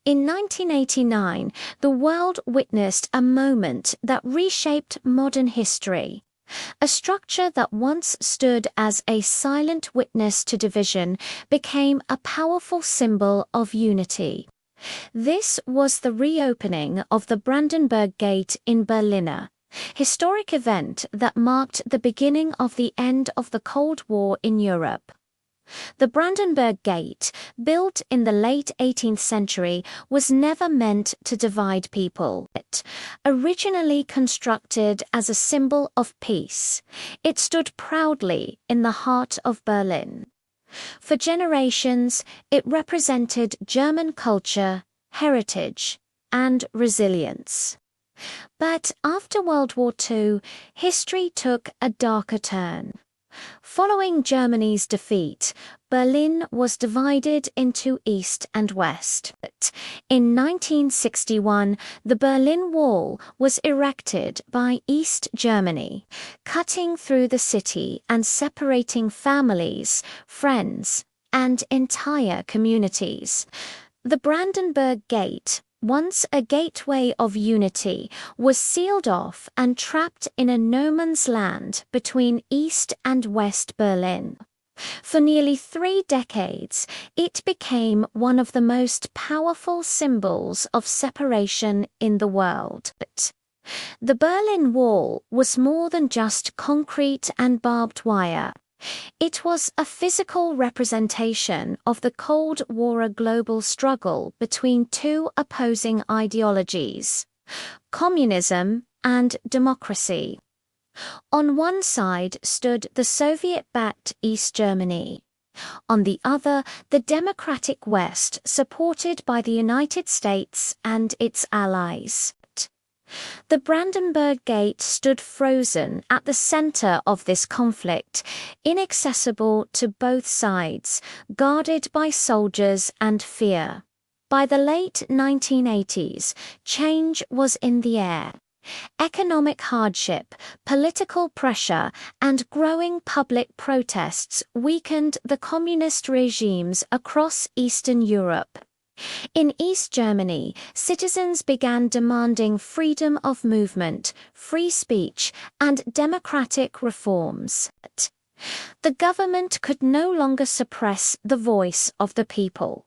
In 1989, the world witnessed a moment that reshaped modern history. A structure that once stood as a silent witness to division became a powerful symbol of unity. This was the reopening of the Brandenburg Gate in Berlin, historic event that marked the beginning of the end of the Cold War in Europe. The Brandenburg Gate, built in the late 18th century, was never meant to divide people. Originally constructed as a symbol of peace, it stood proudly in the heart of Berlin. For generations, it represented German culture, heritage, and resilience. But after World War II, history took a darker turn. Following Germany's defeat, Berlin was divided into East and West. In 1961, the Berlin Wall was erected by East Germany, cutting through the city and separating families, friends, and entire communities. The Brandenburg Gate, once a gateway of unity, was sealed off and trapped in a no-man's land between East and West Berlin. For nearly 3 decades, it became one of the most powerful symbols of separation in the world. The Berlin Wall was more than just concrete and barbed wire. It was a physical representation of the Cold War global struggle between two opposing ideologies, communism and democracy. On one side stood the Soviet-backed East Germany. On the other, the democratic West, supported by the United States and its allies. The Brandenburg Gate stood frozen at the center of this conflict, inaccessible to both sides, guarded by soldiers and fear. By the late 1980s, change was in the air. Economic hardship, political pressure, and growing public protests weakened the communist regimes across Eastern Europe. In East Germany, citizens began demanding freedom of movement, free speech, and democratic reforms. The government could no longer suppress the voice of the people.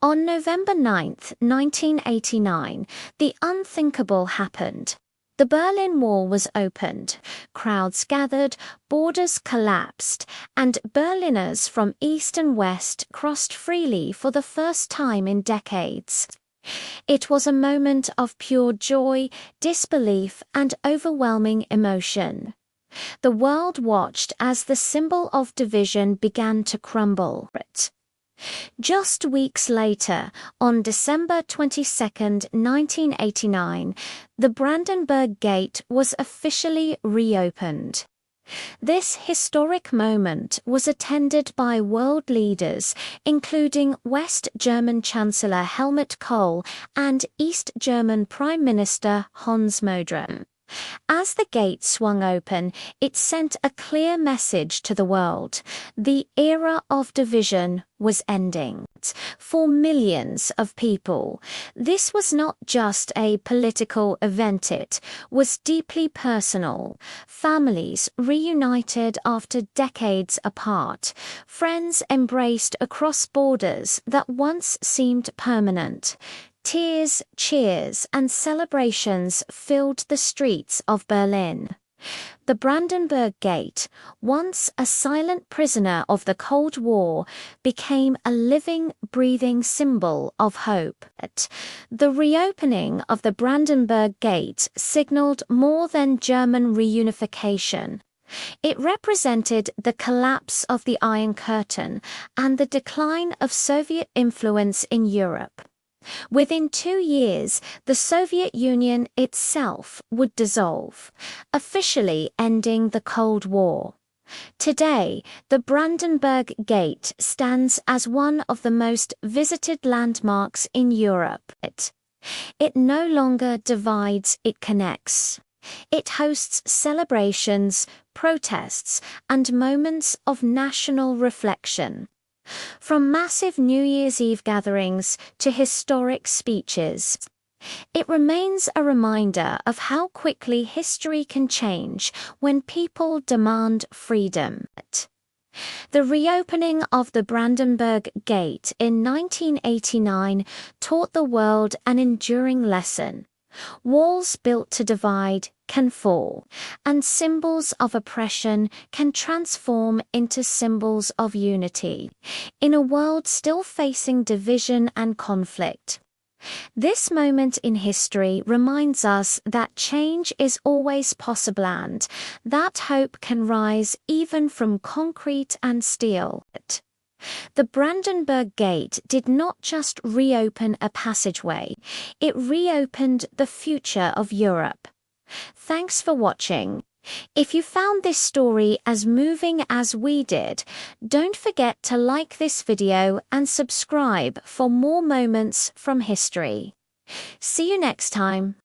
On November 9, 1989, the unthinkable happened. The Berlin Wall was opened, crowds gathered, borders collapsed, and Berliners from east and west crossed freely for the first time in decades. It was a moment of pure joy, disbelief, and overwhelming emotion. The world watched as the symbol of division began to crumble. Just weeks later, on December 22, 1989, the Brandenburg Gate was officially reopened. This historic moment was attended by world leaders, including West German Chancellor Helmut Kohl and East German Prime Minister Hans Modern. As the gate swung open, it sent a clear message to the world. The era of division was ending. For millions of people, this was not just a political event, it was deeply personal. Families reunited after decades apart. Friends embraced across borders that once seemed permanent. Tears, cheers, and celebrations filled the streets of Berlin. The Brandenburg Gate, once a silent prisoner of the Cold War, became a living, breathing symbol of hope. The reopening of the Brandenburg Gate signaled more than German reunification. It represented the collapse of the Iron Curtain and the decline of Soviet influence in Europe. Within 2 years, the Soviet Union itself would dissolve, officially ending the Cold War. Today, the Brandenburg Gate stands as one of the most visited landmarks in Europe. It no longer divides, it connects. It hosts celebrations, protests, and moments of national reflection. From massive New Year's Eve gatherings to historic speeches, it remains a reminder of how quickly history can change when people demand freedom. The reopening of the Brandenburg Gate in 1989 taught the world an enduring lesson. Walls built to divide can fall, and symbols of oppression can transform into symbols of unity, in a world still facing division and conflict. This moment in history reminds us that change is always possible and that hope can rise even from concrete and steel. The Brandenburg Gate did not just reopen a passageway, it reopened the future of Europe. Thanks for watching. If you found this story as moving as we did, don't forget to like this video and subscribe for more moments from history. See you next time.